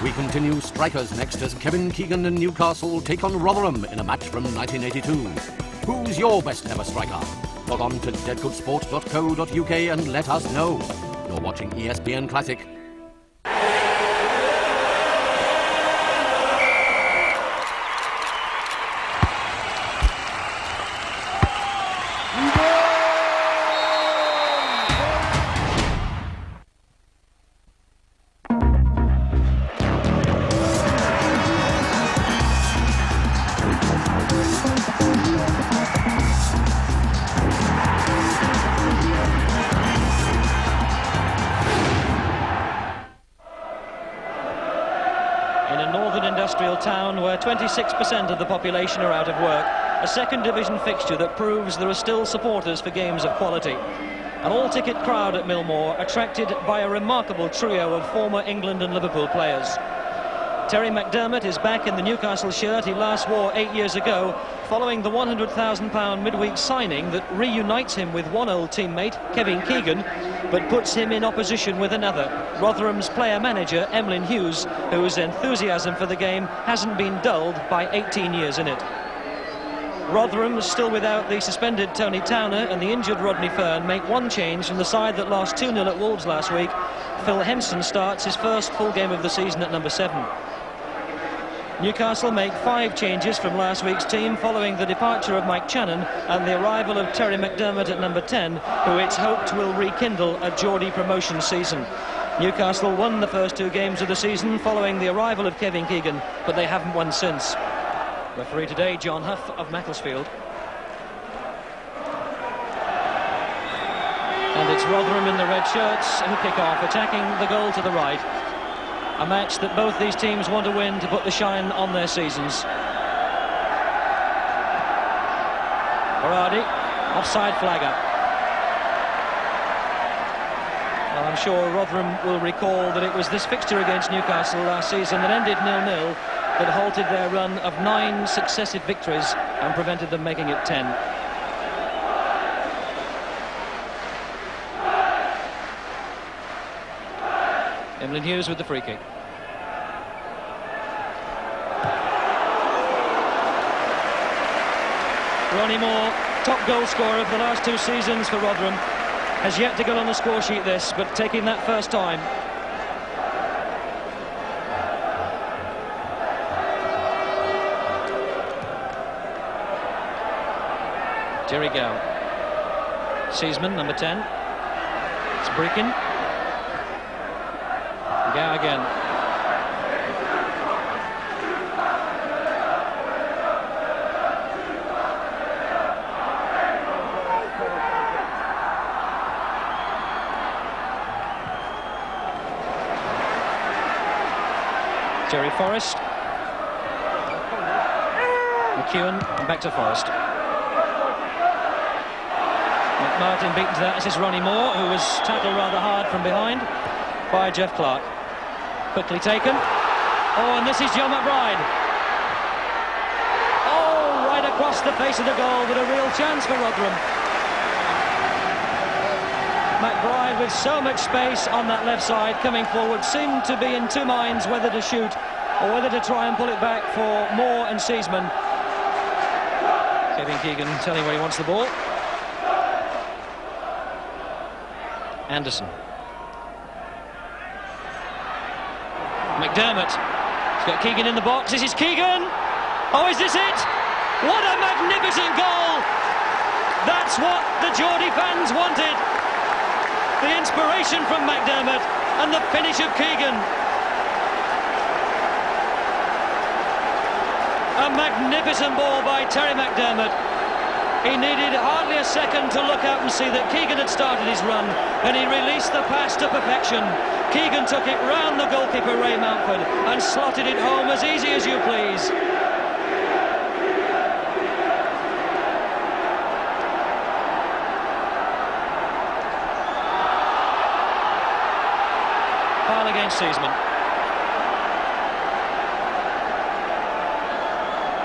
We continue strikers next as Kevin Keegan and Newcastle take on Rotherham in a match from 1982. Who's your best ever striker? Log on to deadgoodsport.co.uk and let us know. You're watching ESPN Classic. In a northern industrial town where 26% of the population are out of work, a second division fixture that proves there are still supporters for games of quality. An all-ticket crowd at Millmoor, attracted by a remarkable trio of former England and Liverpool players. Terry McDermott is back in the Newcastle shirt he last wore 8 years ago, following the £100,000 midweek signing that reunites him with one old teammate, Kevin Keegan, but puts him in opposition with another, Rotherham's player-manager, Emlyn Hughes, whose enthusiasm for the game hasn't been dulled by 18 years in it. Rotherham, still without the suspended Tony Towner and the injured Rodney Fern, make one change from the side that lost 2-0 at Wolves last week. Phil Henson starts his first full game of the season at number 7. Newcastle make 5 changes from last week's team following the departure of Mike Channon and the arrival of Terry McDermott at number 10, who it's hoped will rekindle a Geordie promotion season. Newcastle won the first 2 games of the season following the arrival of Kevin Keegan, but they haven't won since. Referee today, John Huff of Macclesfield. And it's Rotherham in the red shirts who kick off, attacking the goal to the right. A match that both these teams want to win to put the shine on their seasons. Baradi, offside flag up. Well, I'm sure Rotherham will recall that it was this fixture against Newcastle last season that ended 0-0 that halted their run of 9 successive victories and prevented them making it 10. Emlyn Hughes with the free kick. Ronnie Moore, top goal scorer of the last 2 seasons for Rotherham, has yet to get on the score sheet this, but taking that first time. Jerry Gow. Seasman, number 10. It's Breakin. Gow again. Jerry Forrest. McEwen, and back to Forrest. McMartin beaten to that. This is Ronnie Moore, who was tackled rather hard from behind by Jeff Clark. Quickly taken. Oh, and this is Joe McBride. Oh, right across the face of the goal, but a real chance for Rotherham. McBride, with so much space on that left side coming forward, seemed to be in 2 minds whether to shoot or whether to try and pull it back for Moore and Seasman. Kevin Keegan telling where he wants the ball. Anderson. McDermott. He's got Keegan in the box. This is Keegan. Oh, is this it? What a magnificent goal! That's what the Geordie fans wanted. The inspiration from McDermott and the finish of Keegan. A magnificent ball by Terry McDermott. He needed hardly a second to look out and see that Keegan had started his run, and he released the pass to perfection. Keegan took it round the goalkeeper Ray Mountford and slotted it home as easy as you please. Foul against Seasman.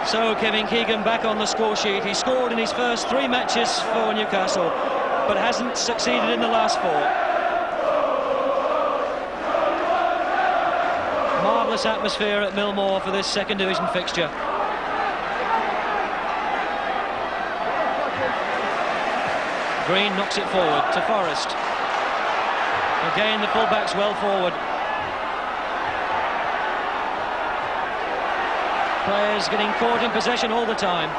So Kevin Keegan back on the score sheet. He scored in his first 3 matches for Newcastle, but hasn't succeeded in the last 4. nervous atmosphere at Millmoor for this second division fixture. Green knocks it forward to Forrest. Again, the fullback's well forward. Players getting caught in possession all the time.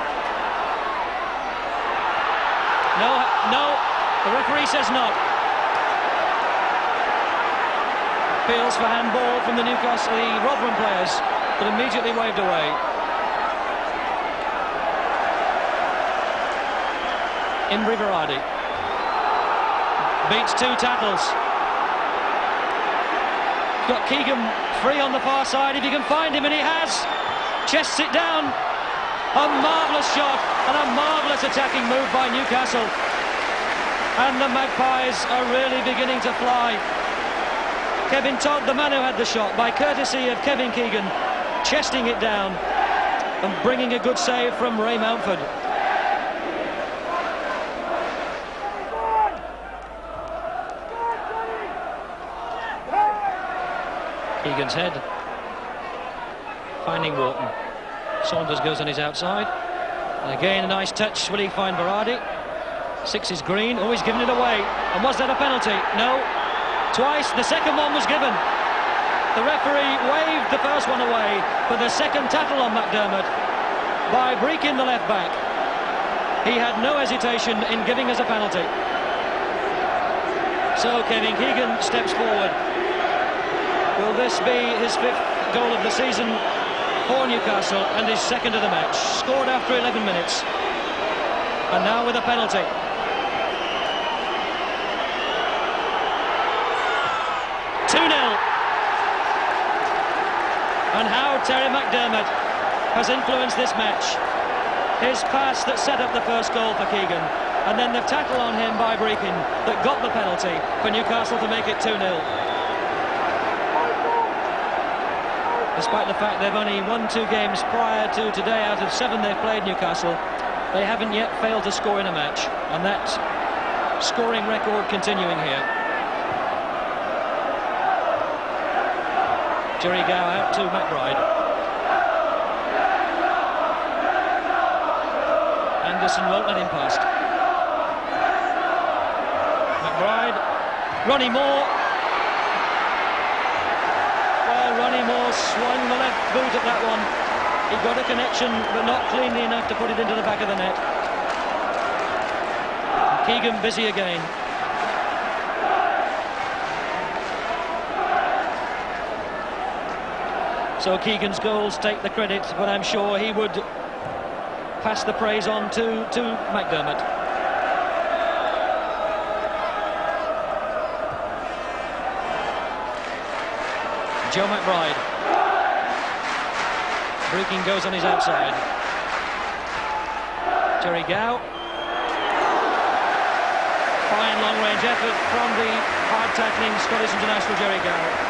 No, the referee says not. Appeals for handball from the Rotherham players, but immediately waved away. Imbri Varadi beats 2 tackles. Got Keegan free on the far side if he can find him, and he has. Chests it down. A marvellous shot and a marvellous attacking move by Newcastle. And the Magpies are really beginning to fly. Kevin Todd, the man who had the shot, by courtesy of Kevin Keegan, chesting it down and bringing a good save from Ray Mountford. Keegan's head, finding Wharton. Saunders goes on his outside. And again, a nice touch. Will he find Varadi? 6 is Green. Oh, he's given it away. And was that a penalty? No. Twice. The second one was given. The referee waved the first one away, but the second tackle on McDermott by Breakin, the left back. He had no hesitation in giving us a penalty. So Kevin Keegan steps forward. Will this be his 5th goal of the season for Newcastle and his 2nd of the match? Scored after 11 minutes. And now with a penalty. And how Terry McDermott has influenced this match. His pass that set up the first goal for Keegan, and then the tackle on him by Breakin that got the penalty for Newcastle to make it 2-0. Despite the fact they've only won 2 games prior to today out of 7 they've played, Newcastle, they haven't yet failed to score in a match, and that scoring record continuing here. Jerry Gow out to McBride. Anderson won't let him past. McBride. Ronnie Moore. Well, Ronnie Moore swung the left boot at that one. He got a connection, but not cleanly enough to put it into the back of the net. Keegan busy again. So Keegan's goals take the credit, but I'm sure he would pass the praise on to McDermott. Joe McBride. Breaking goes on his outside. Jerry Gow. Fine long-range effort from the hard-tackling Scottish international Jerry Gow.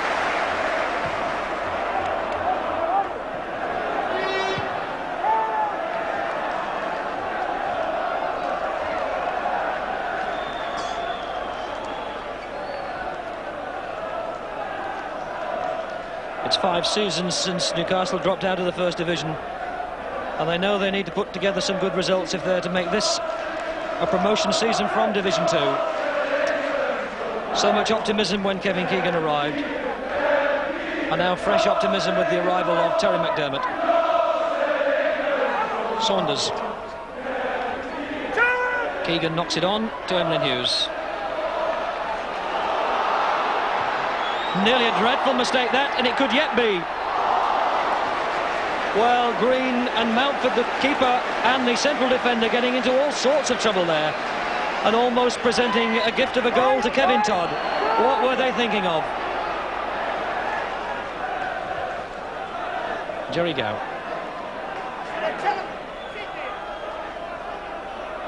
It's 5 seasons since Newcastle dropped out of the First Division, and they know they need to put together some good results if they're to make this a promotion season from Division 2. So much optimism when Kevin Keegan arrived, and now fresh optimism with the arrival of Terry McDermott. Saunders. Keegan knocks it on to Emlyn Hughes. Nearly a dreadful mistake that, and it could yet be. Well, Green and Mountford, the keeper and the central defender, getting into all sorts of trouble there, and almost presenting a gift of a goal to Kevin Todd. What were they thinking of? Jerry Gow.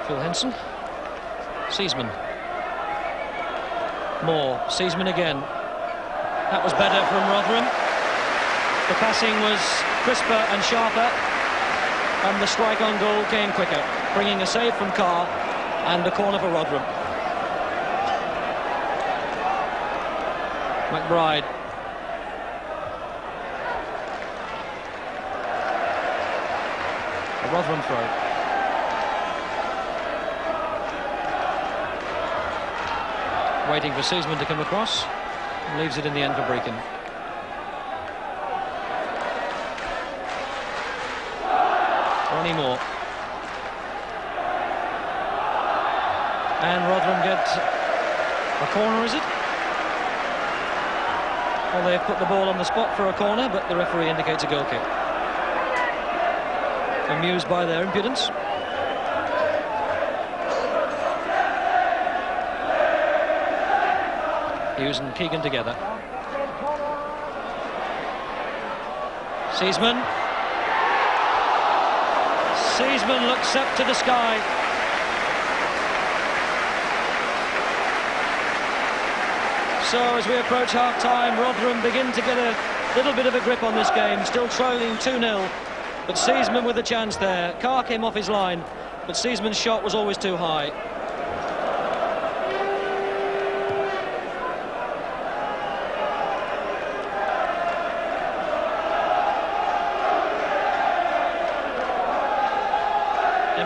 Phil Henson. Seasman. Moore. Seasman again. That was better from Rotherham. The passing was crisper and sharper, and the strike on goal came quicker, bringing a save from Carr and a corner for Rotherham. McBride. Rotherham throw. Waiting for Seaman to come across. And leaves it in the end for Brecon. Ronnie Moore. And Rotherham get a corner, is it? Well, they've put the ball on the spot for a corner, but the referee indicates a goal kick. Amused by their impudence. Hughes and Keegan together. Seaman. Seaman looks up to the sky. So as we approach half-time, Rotherham begin to get a little bit of a grip on this game, still trailing 2-0. But Seaman with a chance there. Carr came off his line, but Seaman's shot was always too high.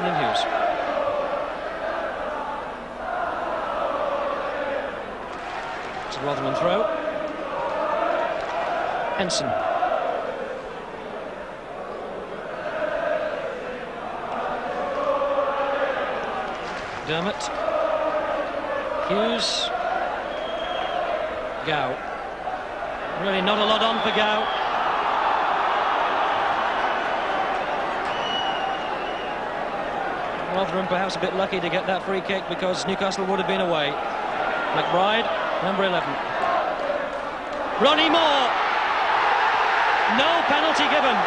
Hughes. It's a Rotherham throw. Henson. Dermot. Hughes. Gow. Really not a lot on for Gow. Rotherham perhaps a bit lucky to get that free kick because Newcastle would have been away. McBride, number 11. Ronnie Moore. No penalty given.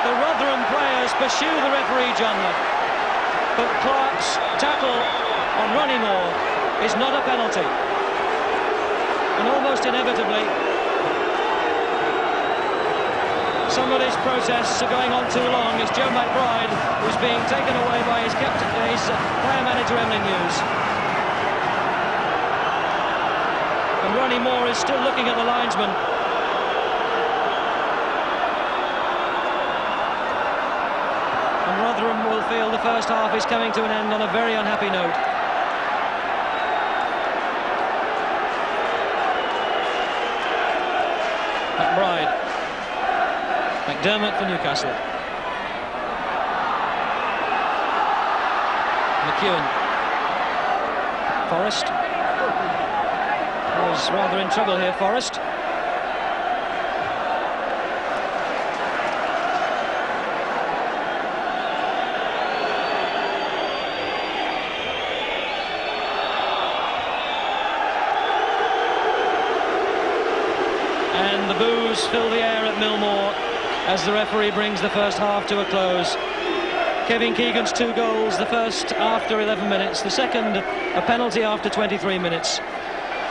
The Rotherham players pursue the referee, John Love. But Clark's tackle on Ronnie Moore is not a penalty. And almost inevitably, some of these protests are going on too long. It's Joe McBride who's being taken away by his captain, his player manager Emlyn Hughes. And Ronnie Moore is still looking at the linesman. And Rotherham will feel the first half is coming to an end on a very unhappy note. McBride. McDermott for Newcastle. McEwen. Forrest. Was rather in trouble here, Forrest. And the boos fill the air at Millmore as the referee brings the first half to a close. Kevin Keegan's 2 goals, the first after 11 minutes, the second a penalty after 23 minutes.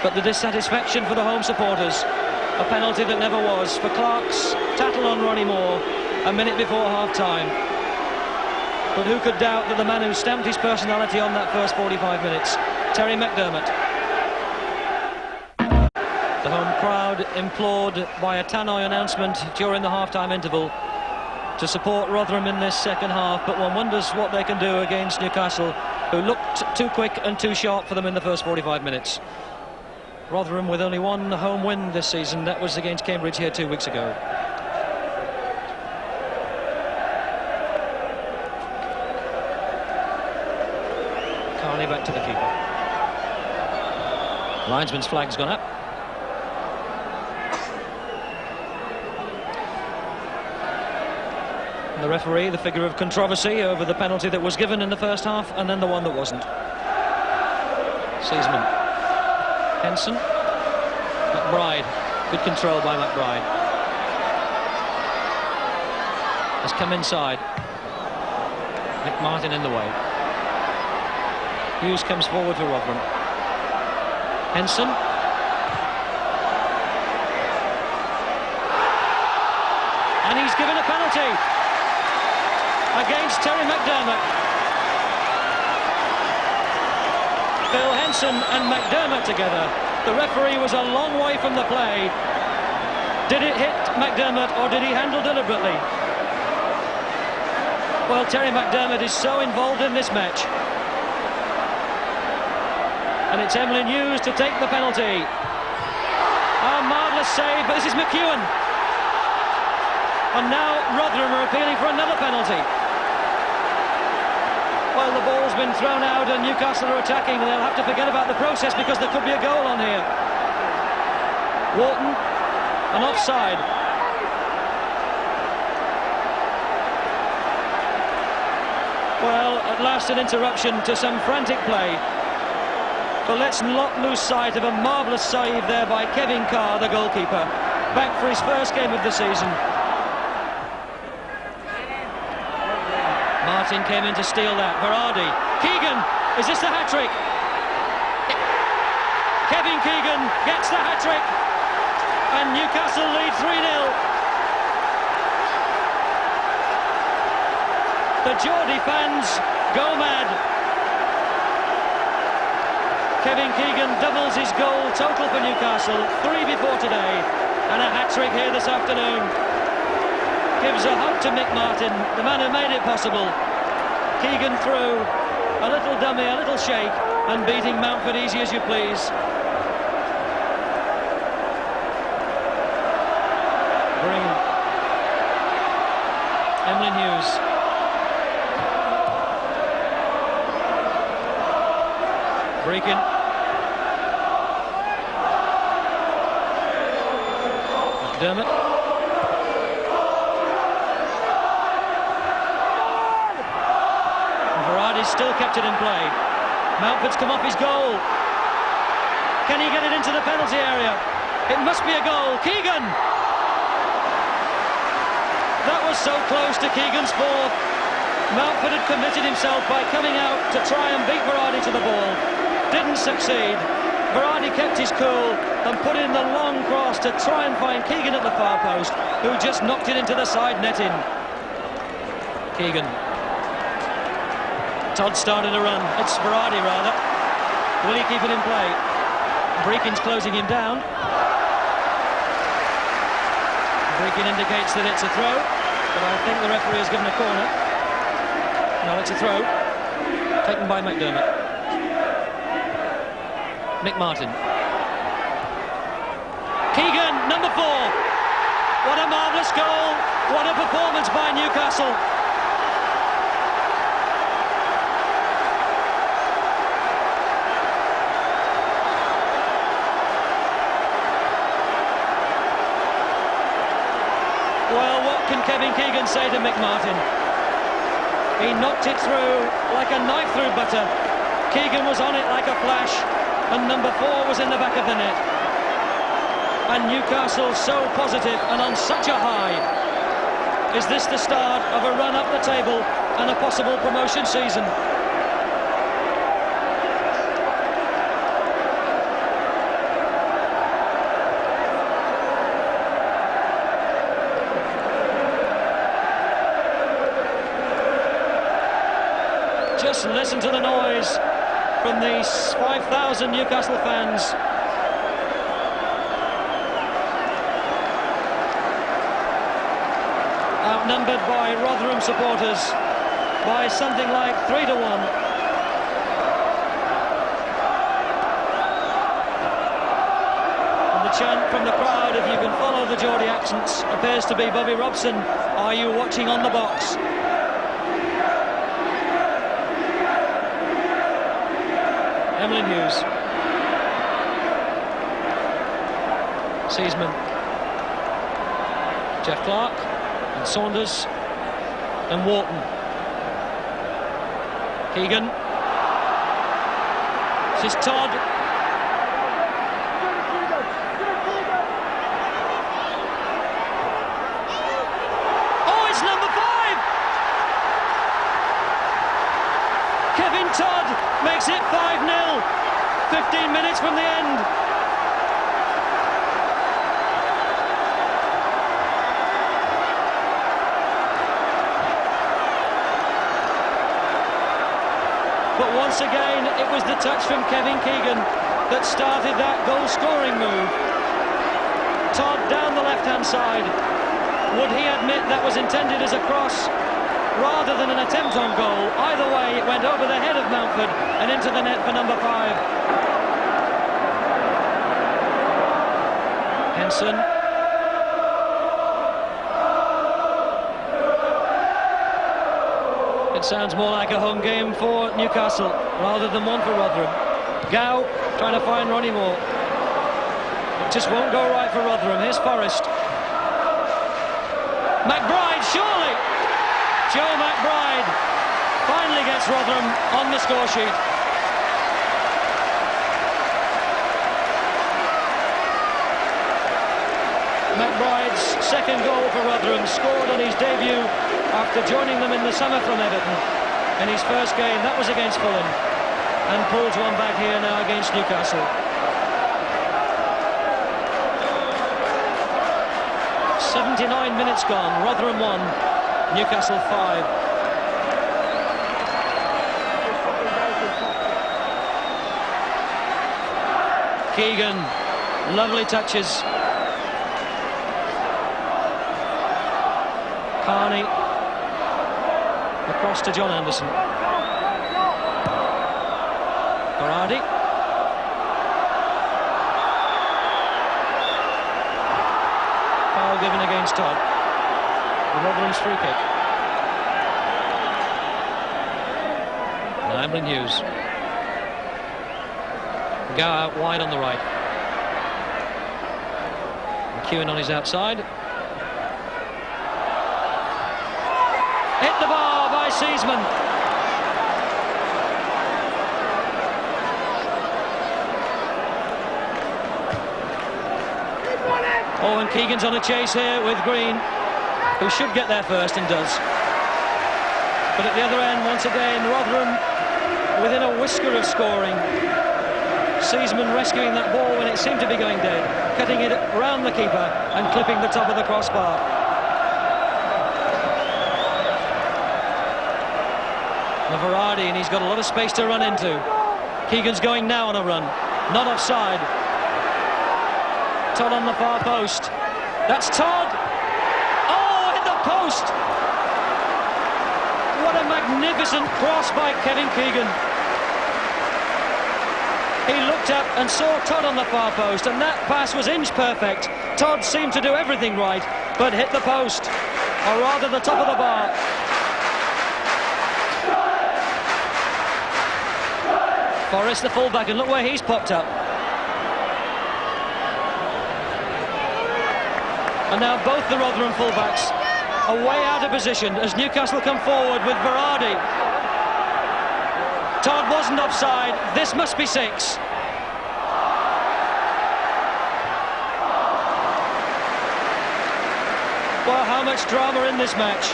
But the dissatisfaction for the home supporters, a penalty that never was, for Clark's tattle on Ronnie Moore a minute before half-time. But who could doubt that the man who stamped his personality on that first 45 minutes, Terry McDermott. The home crowd implored by a tannoy announcement during the half-time interval to support Rotherham in this second half, but one wonders what they can do against Newcastle, who looked too quick and too sharp for them in the first 45 minutes. Rotherham with only one home win this season, that was against Cambridge here 2 weeks ago. Carney back to the keeper. Linesman's flag's gone up. And the referee, the figure of controversy over the penalty that was given in the first half and then the one that wasn't. Seaman. Henson. McBride. Good control by McBride. Has come inside. Nick Martin in the way. Hughes comes forward for Rotherham. Henson. And he's given a penalty against Terry McDermott. Phil Henson and McDermott together. The referee was a long way from the play. Did it hit McDermott or did he handle deliberately? Well, Terry McDermott is so involved in this match. And it's Emlyn Hughes to take the penalty. Oh, marvellous save, but this is McEwen. And now Rotherham are appealing for another penalty. Well, the ball's been thrown out and Newcastle are attacking, and they'll have to forget about the process because there could be a goal on here. Wharton, an offside. Well, at last an interruption to some frantic play. But let's not lose sight of a marvellous save there by Kevin Carr, the goalkeeper. Back for his first game of the season. Martin came in to steal that. Varady. Keegan, is this the hat-trick? Kevin Keegan gets the hat-trick. And Newcastle lead 3-0. The Geordie fans go mad. Kevin Keegan doubles his goal total for Newcastle. 3 before today. And a hat-trick here this afternoon. Gives a hug to Mick Martin, the man who made it possible. Keegan through, a little dummy, a little shake, and beating Mountford easy as you please. Green. Emlyn Hughes. Breakin. McDermott. Still kept it in play. Mountford's come off his goal. Can he get it into the penalty area? It must be a goal. Keegan! That was so close to Keegan's fourth. Mountford had committed himself by coming out to try and beat Varady to the ball. Didn't succeed. Varady kept his cool and put in the long cross to try and find Keegan at the far post, who just knocked it into the side netting. Keegan. Todd started a run. It's Varady, rather. Will he keep it in play? Breakin's closing him down. Breakin indicates that it's a throw, but I think the referee has given a corner. No, it's a throw. Taken by McDermott. Mick Martin. Keegan, number 4. What a marvellous goal. What a performance by Newcastle. Well, what can Kevin Keegan say to Mick Martin? He knocked it through like a knife through butter. Keegan was on it like a flash, and number 4 was in the back of the net. And Newcastle so positive and on such a high. Is this the start of a run up the table and a possible promotion season? Just listen to the noise from these 5,000 Newcastle fans. Outnumbered by Rotherham supporters by something like 3-1. And the chant from the crowd, if you can follow the Geordie accents, appears to be Bobby Robson. Are you watching on the box? Emlyn Hughes. Seasman. Jeff Clark and Saunders and Wharton. Keegan. This is Todd. Oh, it's number 5! Kevin Todd makes it 5-0. 15 minutes from the end. But once again, it was the touch from Kevin Keegan that started that goal-scoring move. Todd down the left-hand side. Would he admit that was intended as a cross? rather than an attempt on goal. Either way, it went over the head of Mountford and into the net for number 5. Henson. It sounds more like a home game for Newcastle rather than one for Rotherham. Gow trying to find Ronnie Moore. It just won't go right for Rotherham. Here's Forrest. McBride, surely! Joe McBride finally gets Rotherham on the score sheet. McBride's second goal for Rotherham, scored on his debut after joining them in the summer from Everton in his first game. That was against Fulham, and pulls one back here now against Newcastle. 79 minutes gone. Rotherham 1, Newcastle 5. Keegan, lovely touches. Carney across to John Anderson. Berardi. Foul given against Todd. Rotherham's free kick. Now Emlyn Hughes. Gow out wide on the right. McEwen on his outside. Hit the bar by Seaman. Oh, and Keegan's on a chase here with Green, who should get there first and does. But at the other end, once again, Rotherham within a whisker of scoring. Seaman rescuing that ball when it seemed to be going dead, cutting it round the keeper and clipping the top of the crossbar. Berardi, and he's got a lot of space to run into. Keegan's going now on a run, not offside. Todd on the far post. That's Todd. Oh, hit the post. What a magnificent cross by Kevin Keegan. He looked up and saw Todd on the far post, and that pass was inch perfect. Todd seemed to do everything right, but hit the post, or rather the top of the bar. Forrest, the fullback, and look where he's popped up. And now both the Rotherham fullbacks are way out of position as Newcastle come forward with Berardi. Todd wasn't offside. This must be 6. Well, how much drama in this match.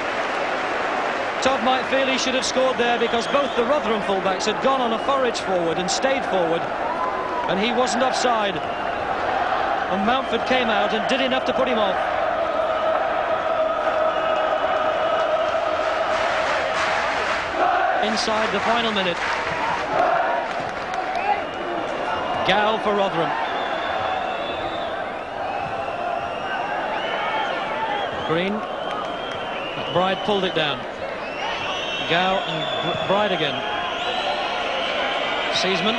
Todd might feel he should have scored there because both the Rotherham fullbacks had gone on a forage forward and stayed forward, and he wasn't offside. And Mountford came out and did enough to put him off. Inside the final minute. Gow for Rotherham. Green. McBride pulled it down. Gow and Bride again. Seaman.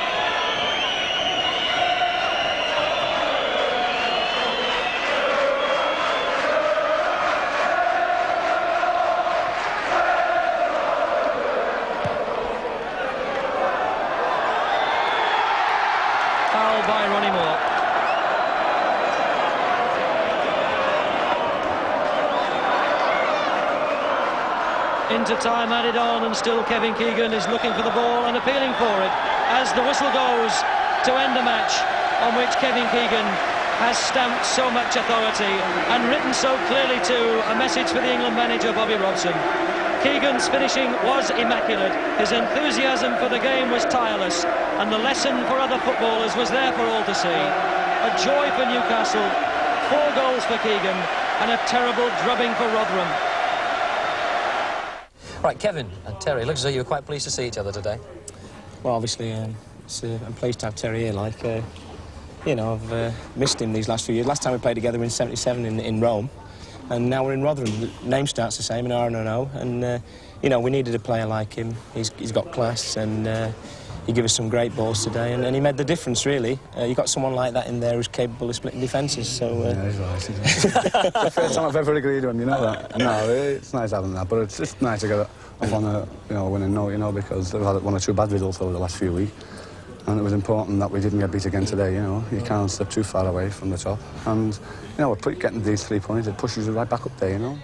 Foul by Ronnie Moore. Into time added on, and still Kevin Keegan is looking for the ball and appealing for it as the whistle goes to end the match on which Kevin Keegan has stamped so much authority and written so clearly too a message for the England manager Bobby Robson. Keegan's finishing was immaculate, his enthusiasm for the game was tireless, and the lesson for other footballers was there for all to see. A joy for Newcastle, 4 goals for Keegan, and a terrible drubbing for Rotherham. Right, Kevin and Terry, looks as though you were quite pleased to see each other today. Well, obviously, I'm pleased to have Terry here. Like, you know, I've missed him these last few years. Last time we played together in '77 in Rome, and now we're in Rotherham. The name starts the same, an R and an O, and you know, we needed a player like him. He's got class, and he gave us some great balls today, and he made the difference, really. You got someone like that in there who's capable of splitting defences, so... Yeah, he's right, isn't he? It's the first time I've ever agreed with him, you know that? No, it's nice having that, but it's just nice to get off on a winning note, you know, because we've had one or two bad results over the last few weeks, and it was important that we didn't get beat again today, you know. You can't slip too far away from the top, and, you know, getting these 3 points, it pushes you right back up there, you know.